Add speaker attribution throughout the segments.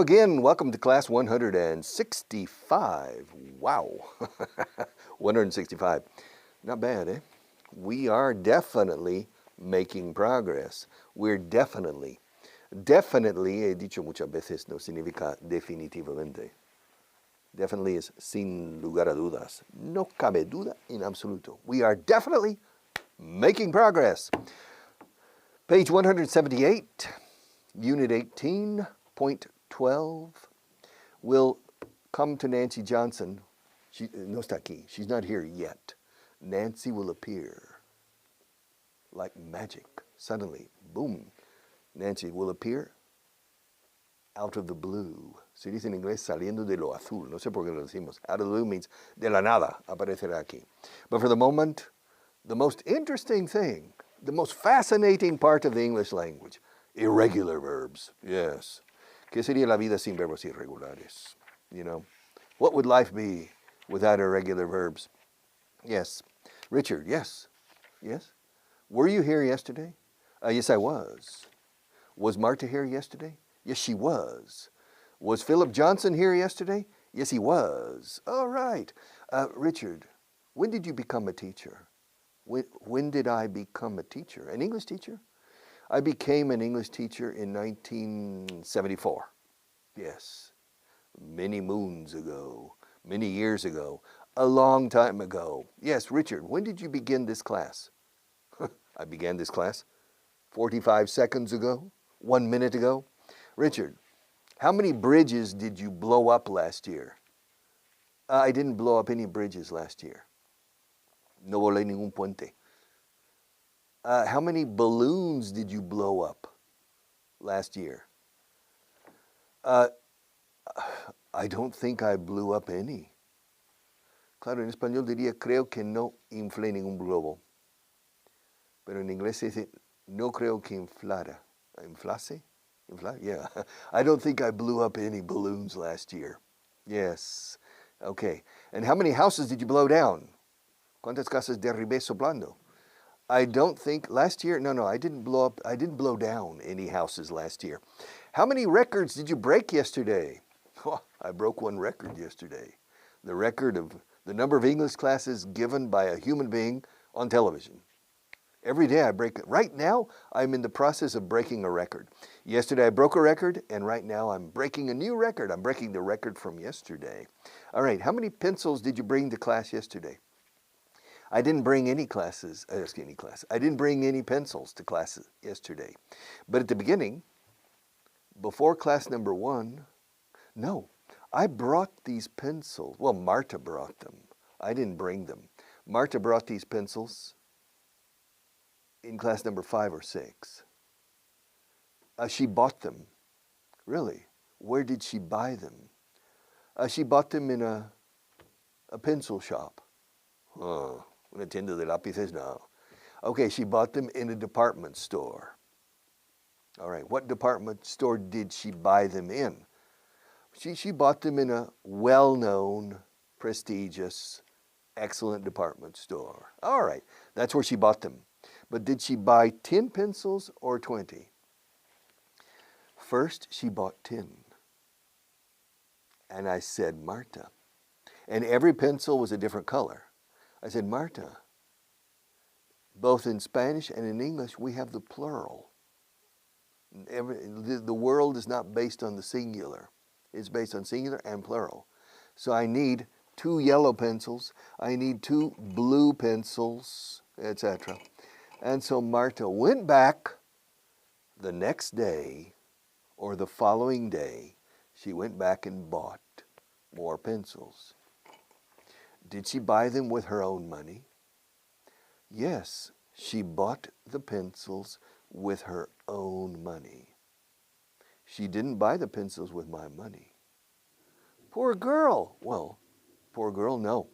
Speaker 1: again, welcome to class 165. Wow, 165. Not bad, eh? We are definitely making progress. We're definitely, he dicho muchas veces, no significa definitivamente. Definitely is sin lugar a dudas. No cabe duda en absoluto. We are definitely making progress. Page 178, Unit 18.12. We'll come to Nancy Johnson. She no está aquí. She's not here yet. Nancy will appear like magic. Suddenly, boom. Nancy will appear out of the blue. Se dice en inglés saliendo de lo azul. No sé por qué lo decimos. Out of the blue means de la nada aparecerá aquí. But for the moment, the most interesting thing, the most fascinating part of the English language, irregular verbs. Yes. ¿Qué sería la vida sin verbos irregulares? You know, what would life be without irregular verbs? Yes. Richard, yes. Yes. Were you here yesterday? Yes, I was. Was Marta here yesterday? Yes, she was. Was Philip Johnson here yesterday? Yes, he was. All right. Richard, when did you become a teacher? When did I become a teacher? An English teacher? I became an English teacher in 1974. Yes. Many moons ago, many years ago, a long time ago. Yes, Richard, when did you begin this class? I began this class 45 seconds ago, 1 minute ago. Richard, how many bridges did you blow up last year? I didn't blow up any bridges last year. No volé ningún puente. How many balloons did you blow up last year? I don't think I blew up any. Claro, en español diría, creo que no inflé ningún globo. Pero en inglés se dice, no creo que inflara. ¿Inflase? Inflar? Yeah. I don't think I blew up any balloons last year. Yes. Okay. And how many houses did you blow down? ¿Cuántas casas derribé soplando? I don't think last year, no, I didn't blow down any houses last year. How many records did you break yesterday? Oh, I broke one record yesterday. The record of the number of English classes given by a human being on television. Every day I break it. Right now, I'm in the process of breaking a record. Yesterday I broke a record, and right now I'm breaking a new record. I'm breaking the record from yesterday. All right, how many pencils did you bring to class yesterday? I didn't bring any I didn't bring any pencils to class yesterday. But at the beginning, before class number 1, no, I brought these pencils. Well, Marta brought them. I didn't bring them. Marta brought these pencils in class number 5 or 6. She bought them. Really? Where did she buy them? She bought them in a pencil shop. Oh, una tienda de lápices? No. Okay, she bought them in a department store. All right, what department store did she buy them in? She bought them in a well-known, prestigious, excellent department store. All right, that's where she bought them. But did she buy 10 pencils or 20? First, she bought 10. And I said, Marta. And every pencil was a different color. I said, Marta, both in Spanish and in English, we have the plural. The world is not based on the singular. It's based on singular and plural. So I need 2 yellow pencils, I need 2 blue pencils, etc. And so Marta went back the next day or the following day. She went back and bought more pencils. Did she buy them with her own money? Yes, she bought the pencils with her own money. She didn't buy the pencils with my money. Poor girl. Well, poor girl, no.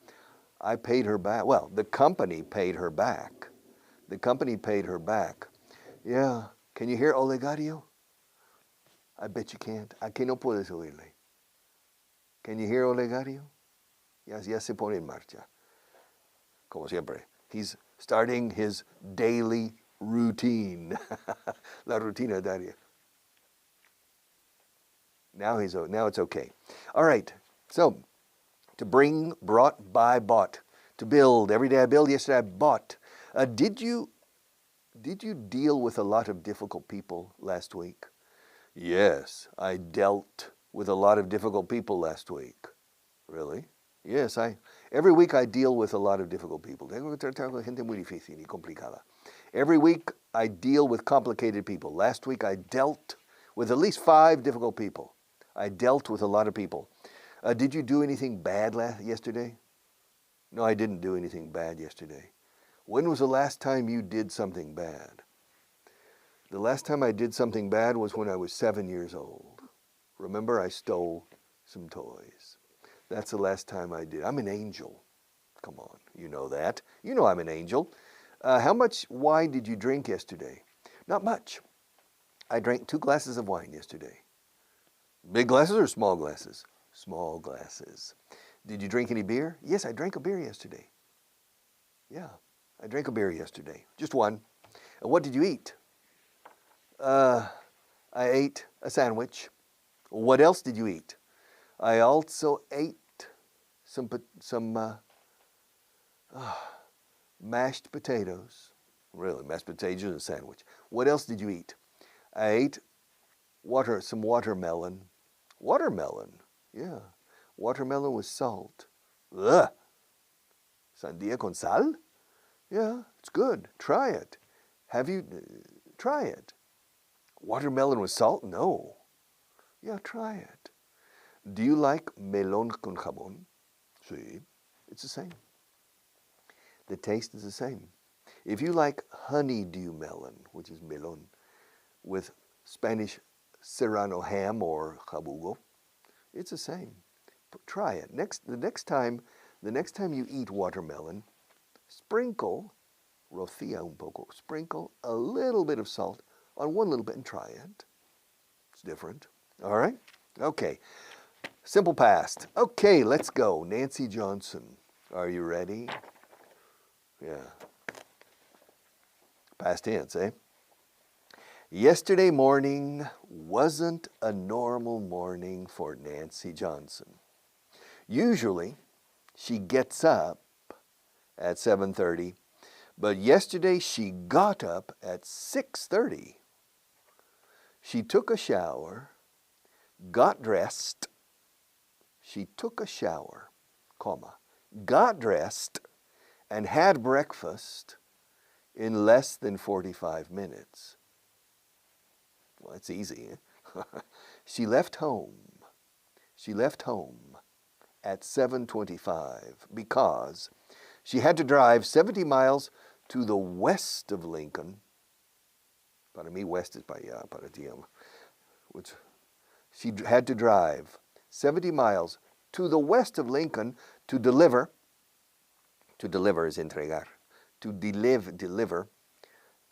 Speaker 1: I paid her back. Well, the company paid her back. The company paid her back. Yeah. Can you hear Olegario? I bet you can't. Aquí no puedes oírle. Can you hear Olegario? Ya se pone en marcha. Como siempre. He's starting his daily routine. La rutina diaria. Now it's okay. All right. So to bring, brought, buy, bought. To build. Every day I build. Yesterday I bought. Did you deal with a lot of difficult people last week? Yes, I dealt with a lot of difficult people last week. Really? Yes, every week I deal with a lot of difficult people. Tengo que tratar con gente muy difícil y complicada. Every week I deal with complicated people. Last week I dealt with at least 5 difficult people. I dealt with a lot of people. Did you do anything bad yesterday? No, I didn't do anything bad yesterday. When was the last time you did something bad? The last time I did something bad was when I was 7 years old. Remember, I stole some toys. That's the last time I did. I'm an angel. Come on, you know that. You know I'm an angel. How much wine did you drink yesterday? Not much. I drank 2 glasses of wine yesterday. Big glasses or small glasses? Small glasses. Did you drink any beer? Yes, I drank a beer yesterday. Yeah, I drank a beer yesterday. Just one. And what did you eat? I ate a sandwich. What else did you eat? I also ate some mashed potatoes. Really, mashed potatoes and a sandwich. What else did you eat? I ate some watermelon. Watermelon, yeah. Watermelon with salt. Ugh. Sandía con sal? Yeah, it's good. Try it. Try it. Watermelon with salt? No. Yeah, try it. Do you like melón con jamón? Sí, it's the same. The taste is the same. If you like honeydew melon, which is melón, with Spanish serrano ham or jabugo, it's the same. Try it. The next time you eat watermelon, sprinkle, rocía un poco, sprinkle a little bit of salt on one little bit and try it. It's different. All right? Okay. Simple past. Okay, let's go. Nancy Johnson. Are you ready? Yeah. Past tense, eh? Yesterday morning wasn't a normal morning for Nancy Johnson. Usually, she gets up at 7:30, but yesterday she got up at 6:30. She took a shower, got dressed. She took a shower, got dressed, and had breakfast in less than 45 minutes. Well, it's easy. Eh? She left home at 7:25 because she had to drive 70 miles to the west of Lincoln. Para mí, west is para allá, para ti. Which she had to drive 70 miles to the west of Lincoln to deliver is entregar, to deliver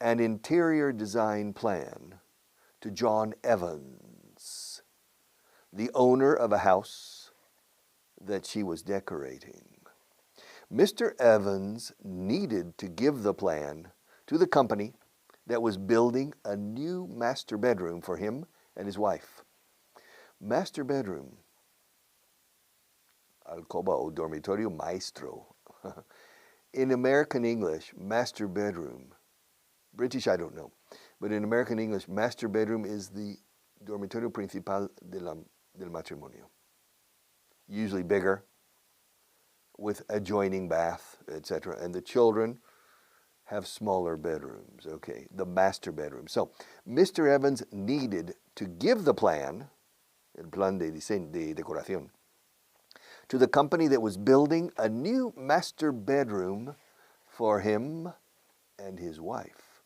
Speaker 1: an interior design plan to John Evans, the owner of a house that she was decorating. Mr. Evans needed to give the plan to the company that was building a new master bedroom for him and his wife. Master bedroom, alcoba o dormitorio maestro. In American English, master bedroom, British I don't know, but in American English, master bedroom is the dormitorio principal del matrimonio. Usually bigger, with adjoining bath, etc. And the children have smaller bedrooms, okay, the master bedroom. So Mr. Evans needed to give the plan, el plan de decoración, to the company that was building a new master bedroom for him and his wife.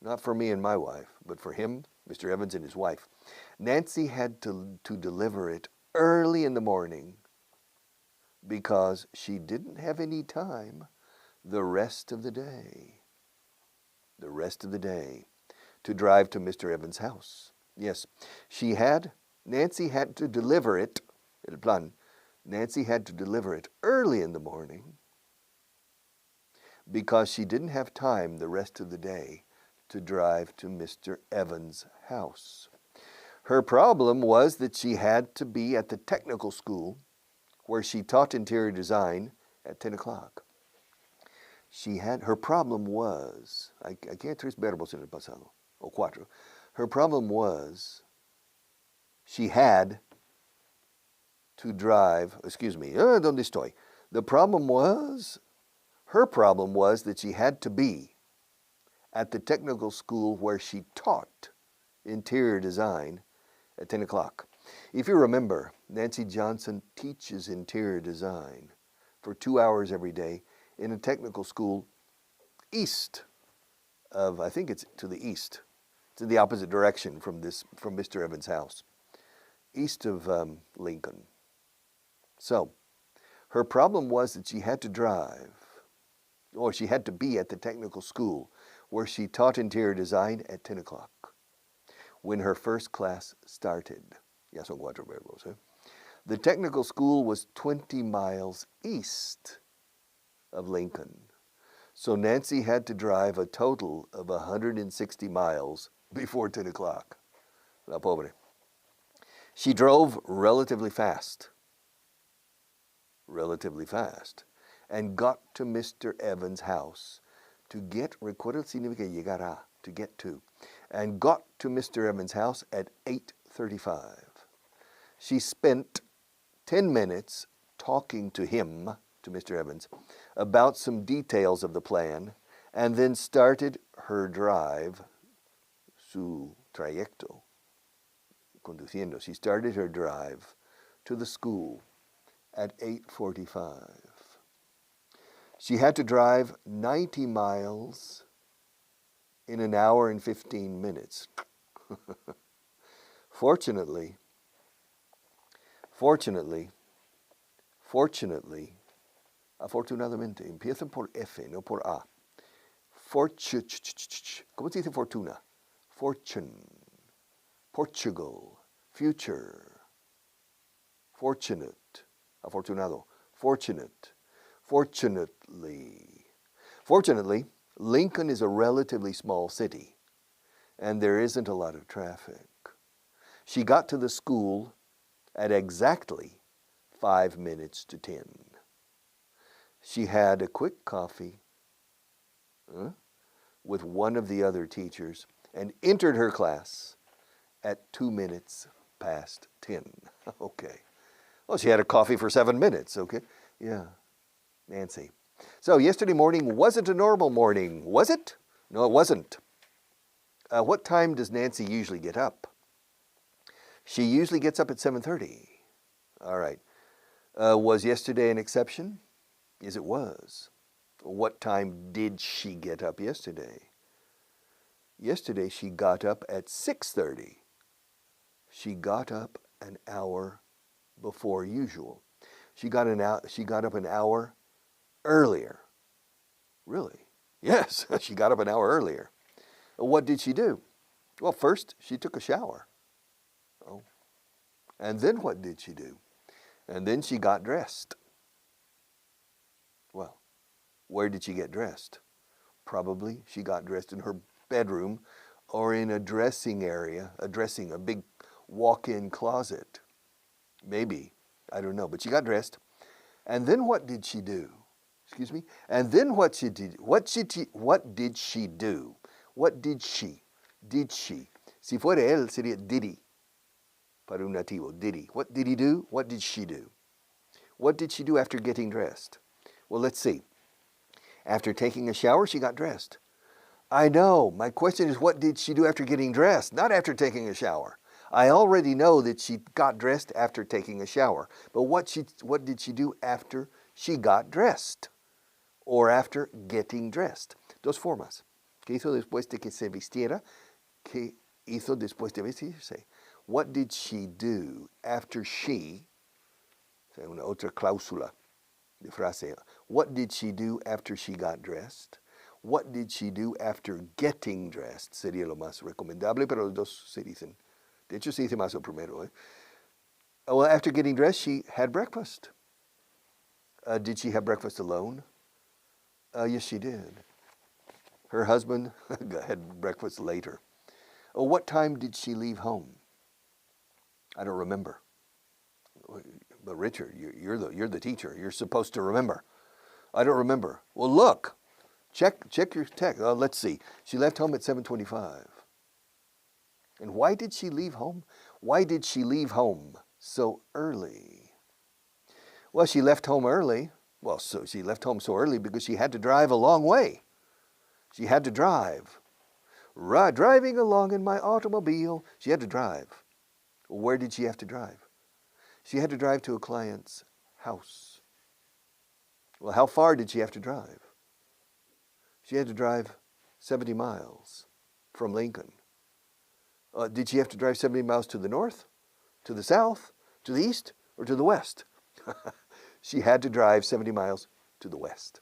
Speaker 1: Not for me and my wife, but for him, Mr. Evans and his wife. Nancy had to deliver it early in the morning because she didn't have any time the rest of the day to drive to Mr. Evans' house. Yes, Nancy had to deliver it, el plan, Nancy had to deliver it early in the morning because she didn't have time the rest of the day to drive to Mr. Evans' house. Her problem was that she had to be at the technical school where she taught interior design at 10 o'clock. Her problem was, aquí hay tres verbos en el pasado, o cuatro. Her problem was she had to drive, ¿dónde estoy? Her problem was that she had to be at the technical school where she taught interior design at 10 o'clock. If you remember, Nancy Johnson teaches interior design for 2 hours every day in a technical school east of, I think it's to the east. It's in the opposite direction from Mr. Evans' house, east of Lincoln. So, her problem was that she had to drive, or she had to be at the technical school where she taught interior design at 10 o'clock when her first class started. Ya son cuatro verbos, eh? The technical school was 20 miles east of Lincoln. So Nancy had to drive a total of 160 miles before 10 o'clock. La pobre. She drove relatively fast, and got to Mr. Evans' house to get, recuerda significa llegar a, to get to, and got to Mr. Evans' house at 8:35. She spent 10 minutes talking to him, to Mr. Evans, about some details of the plan, and then started her drive, su trayecto, conduciendo. She started her drive to the school at 8:45. She had to drive 90 miles in an hour and 15 minutes. Fortunately, afortunadamente, empiezan por F, no por A. ¿Cómo se dice fortuna? Fortune, Portugal, future, fortunate, afortunado, fortunate, fortunately. Fortunately, Lincoln is a relatively small city, and there isn't a lot of traffic. She got to the school at exactly 5 minutes to 10. She had a quick coffee with one of the other teachers and entered her class at 2 minutes past 10. Okay. Well, she had a coffee for 7 minutes, okay? Yeah, Nancy. So yesterday morning wasn't a normal morning, was it? No, it wasn't. What time does Nancy usually get up? She usually gets up at 7:30. All right. Was yesterday an exception? Yes, it was. What time did she get up yesterday? Yesterday she got up at 6:30. She got up an hour before usual. She got up an hour earlier. Really? Yes, she got up an hour earlier. What did she do? Well, first she took a shower. Oh. And then what did she do? And then she got dressed. Well, where did she get dressed? Probably she got dressed in her bedroom or in a dressing area, a big walk-in closet. Maybe, I don't know, but she got dressed. And then what did she do? Excuse me? And then what did she do? What did she? Did she? Si fuera él, sería diddy. Para un nativo, diddy. What did he do? What did she do? What did she do after getting dressed? Well, let's see. After taking a shower, she got dressed. I know. My question is, what did she do after getting dressed? Not after taking a shower. I already know that she got dressed after taking a shower. But what did she do after she got dressed? Or after getting dressed? Dos formas. ¿Qué hizo después de que se vistiera? ¿Qué hizo después de vestirse? What did she do after she? Una otra cláusula de frase. What did she do after she got dressed? What did she do after getting dressed? Sería lo más recomendable, pero los dos se dicen. De hecho, se dice más el primero. Well, after getting dressed, she had breakfast. Did she have breakfast alone? Yes, she did. Her husband had breakfast later. What time did she leave home? I don't remember. But Richard, you're the teacher. You're supposed to remember. I don't remember. Well, look. Check your text. Let's see. She left home at 7:25. And why did she leave home? Why did she leave home so early? Well, she left home early. Well, so she left home so early because she had to drive a long way. She had to drive. Driving along in my automobile. She had to drive. Where did she have to drive? She had to drive to a client's house. Well, how far did she have to drive? She had to drive 70 miles from Lincoln. Did she have to drive 70 miles to the north, to the south, to the east, or to the west? She had to drive 70 miles to the west.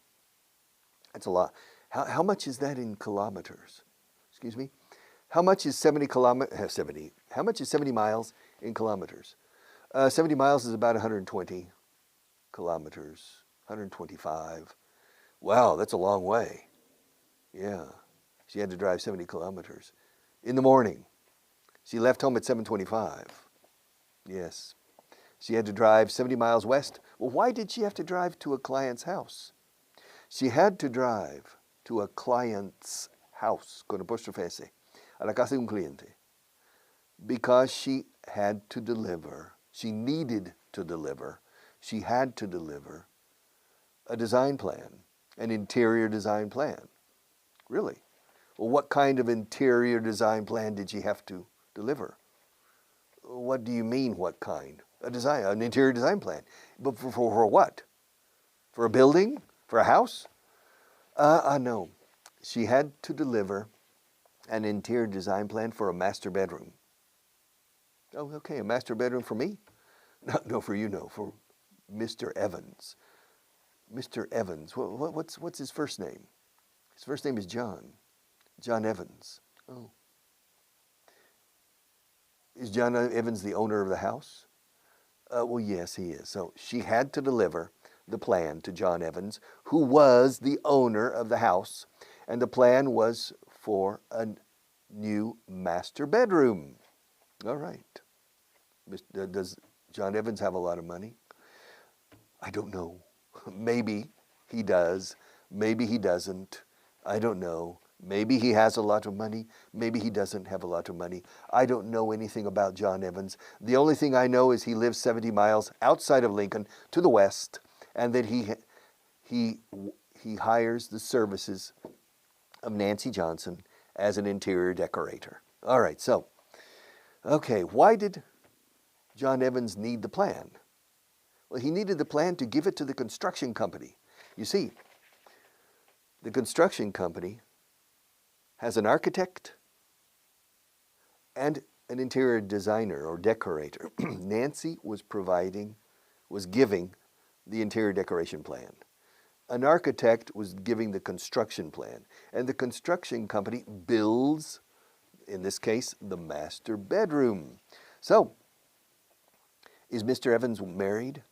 Speaker 1: That's a lot. How much is that in kilometers? Excuse me? How much is 70 miles in kilometers? 70 miles is about 120 kilometers, 125. Wow, that's a long way. Yeah, she had to drive 70 kilometers in the morning. She left home at 7:25. Yes, she had to drive 70 miles west. Well, why did she have to drive to a client's house? She had to drive to a client's house, con apóstrofe S, a la casa de un cliente, because she had to deliver, she needed to deliver, she had to deliver a design plan, an interior design plan. Really? Well, what kind of interior design plan did she have to deliver? What do you mean, what kind? An interior design plan. But for what? For a building? For a house? No. She had to deliver an interior design plan for a master bedroom. Oh, okay, a master bedroom for me? No, for you, no, for Mr. Evans. Mr. Evans, what's his first name? His first name is John. John Evans. Oh. Is John Evans the owner of the house? Well, yes, he is. So she had to deliver the plan to John Evans, who was the owner of the house, and the plan was for a new master bedroom. All right. Does John Evans have a lot of money? I don't know. Maybe he does. Maybe he doesn't. I don't know. Maybe he has a lot of money. Maybe he doesn't have a lot of money. I don't know anything about John Evans. The only thing I know is he lives 70 miles outside of Lincoln to the west, and that he hires the services of Nancy Johnson as an interior decorator. All right, so, okay, why did John Evans need the plan? Well, he needed the plan to give it to the construction company. You see, the construction company has an architect and an interior designer or decorator. Nancy was giving the interior decoration plan. An architect was giving the construction plan. And the construction company builds, in this case, the master bedroom. So, is Mr. Evans married?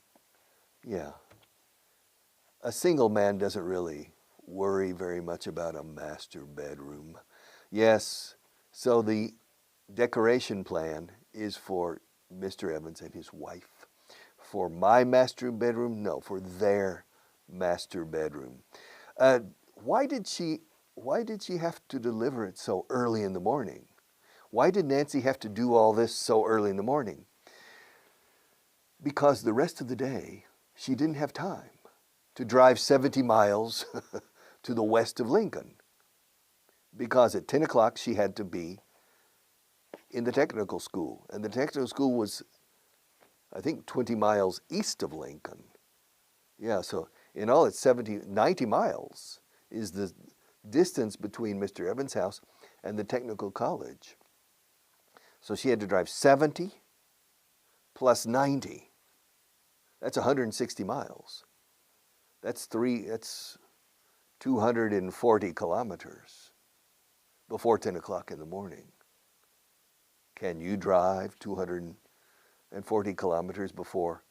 Speaker 1: Yeah. A single man doesn't really worry very much about a master bedroom. Yes, so the decoration plan is for Mr. Evans and his wife. For my master bedroom? No, for their master bedroom. Why did she have to deliver it so early in the morning? Why did Nancy have to do all this so early in the morning? Because the rest of the day, she didn't have time to drive 70 miles to the west of Lincoln. Because at 10 o'clock, she had to be in the technical school. And the technical school was, I think, 20 miles east of Lincoln. Yeah, so in all, it's 90 miles is the distance between Mr. Evans' house and the technical college. So she had to drive 70 plus 90. That's 160 miles. That's 240 kilometers before 10 o'clock in the morning. Can you drive 240 kilometers before?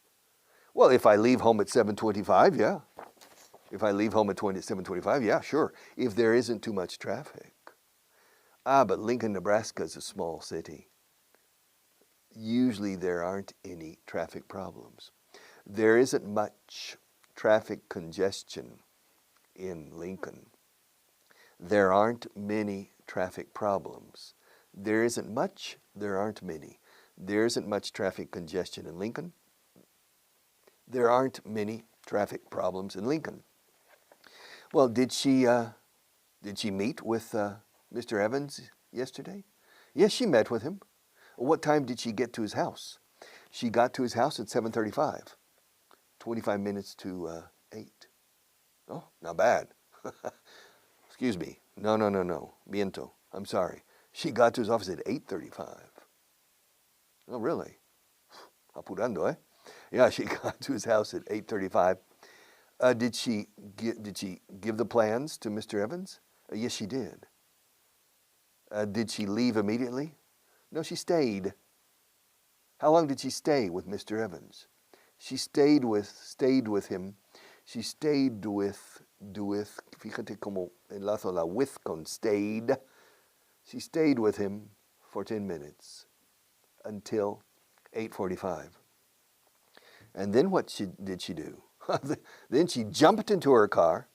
Speaker 1: Well, if I leave home at 7:25, yeah. If I leave home at 7:25, yeah, sure. If there isn't too much traffic. But Lincoln, Nebraska is a small city. usually there aren't any traffic problems. There isn't much traffic congestion in Lincoln. There aren't many traffic problems. There isn't much, there aren't many. There isn't much traffic congestion in Lincoln. There aren't many traffic problems in Lincoln. Well, did she meet with Mr. Evans yesterday? Yes, she met with him. What time did she get to his house? She got to his house at 7:35, 25 minutes to 8. Oh, not bad. Excuse me. No. Miento. I'm sorry. She got to his office at 8:35. Oh, really? Apurando, eh? Yeah, she got to his house at 8:35. Did she give the plans to Mr. Evans? Yes, she did. Did she leave immediately? No, she stayed. How long did she stay with Mr. Evans? She stayed with him. She stayed with, fíjate cómo enlazo la with con stayed. She stayed with him for 10 minutes until 8:45. And then what did she do? Then she jumped into her car.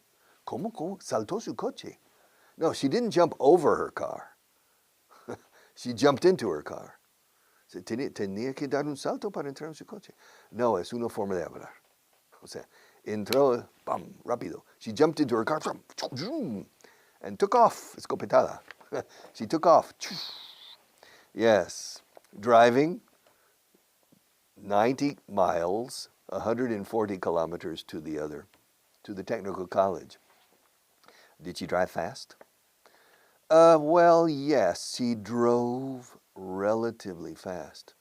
Speaker 1: ¿Cómo? Saltó su coche. No, she didn't jump over her car. She jumped into her car. Tenía que dar un salto para entrar en su coche. No, es una forma de hablar. O sea, entró, ¡pam!, rápido. She jumped into her car and took off, escopetada. She took off. Yes, driving 90 miles, 140 kilometers to the technical college. Did she drive fast? Well, yes, she drove relatively fast.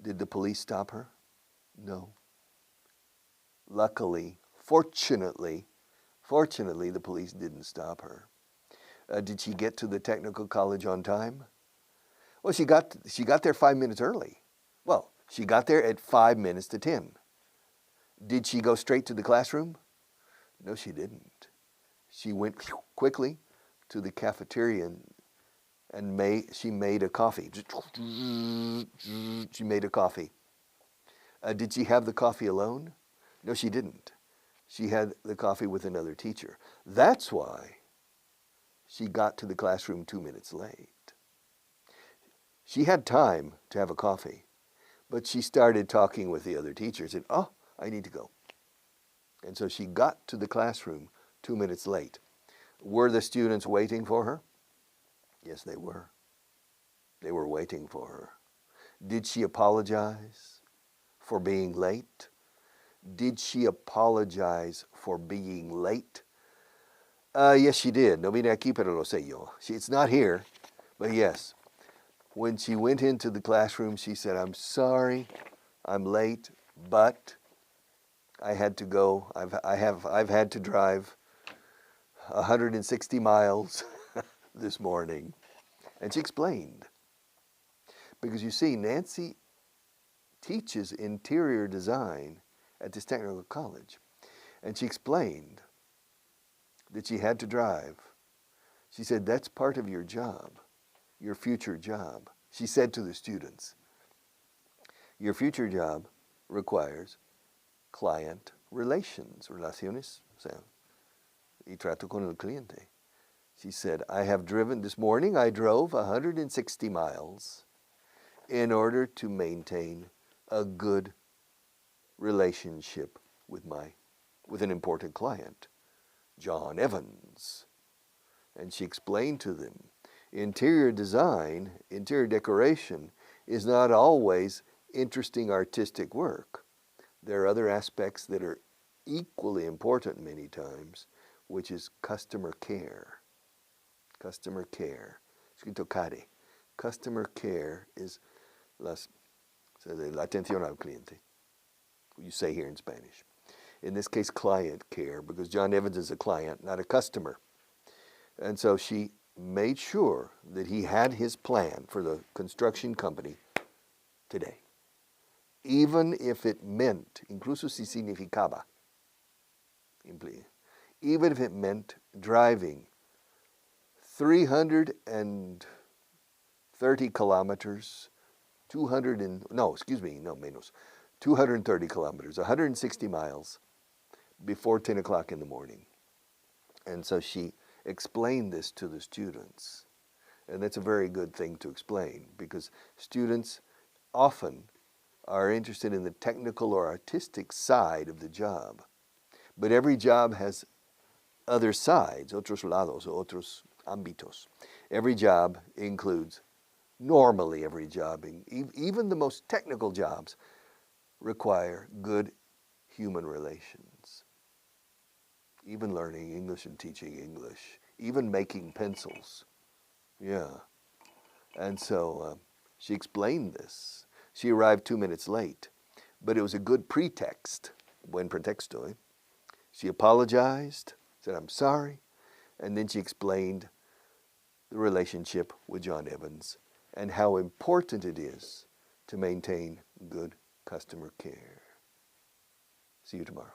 Speaker 1: Did the police stop her? No. Luckily, fortunately, the police didn't stop her. Did she get to the technical college on time? Well, she got there 5 minutes early. Well, she got there at 5 minutes to 10. Did she go straight to the classroom? No, she didn't. She went quickly to the cafeteria and she made a coffee. She made a coffee. Did she have the coffee alone? No, she didn't. She had the coffee with another teacher. That's why she got to the classroom 2 minutes late. She had time to have a coffee, but she started talking with the other teachers and, oh, I need to go. And so she got to the classroom 2 minutes late. Were the students waiting for her? Yes, they were. They were waiting for her. Did she apologize for being late? Did she apologize for being late? Yes, she did. No vine aquí, pero lo sé yo. It's not here, but yes. When she went into the classroom, she said, I'm sorry, I'm late, but I had to go. I've had to drive 160 miles this morning. And she explained. Because you see, Nancy teaches interior design at this technical college. And she explained that she had to drive. She said, that's part of your job, your future job. She said to the students, your future job requires client relations, relaciones, o sea, y trato con el cliente. She said, this morning I drove 160 miles in order to maintain a good relationship with an important client, John Evans. And she explained to them, interior design, interior decoration is not always interesting artistic work. There are other aspects that are equally important many times, which is customer care. Customer care. Escrito care. Customer care is la atención al cliente. You say here in Spanish. In this case, client care, because John Evans is a client, not a customer. And so she made sure that he had his plan for the construction company today. Even if it meant, incluso si significaba, even if it meant driving 330 kilometers 230 kilometers, 160 miles before 10 o'clock in the morning. And so she explained this to the students. And that's a very good thing to explain, because students often are interested in the technical or artistic side of the job. But every job has other sides, otros lados, otros ámbitos. Every job includes, normally every job, even the most technical jobs, require good human relations. Even learning English and teaching English, even making pencils. Yeah. And so she explained this. She arrived 2 minutes late, but it was a good pretext, buen pretexto. She apologized, said, I'm sorry, and then she explained the relationship with John Evans and how important it is to maintain good customer care. See you tomorrow.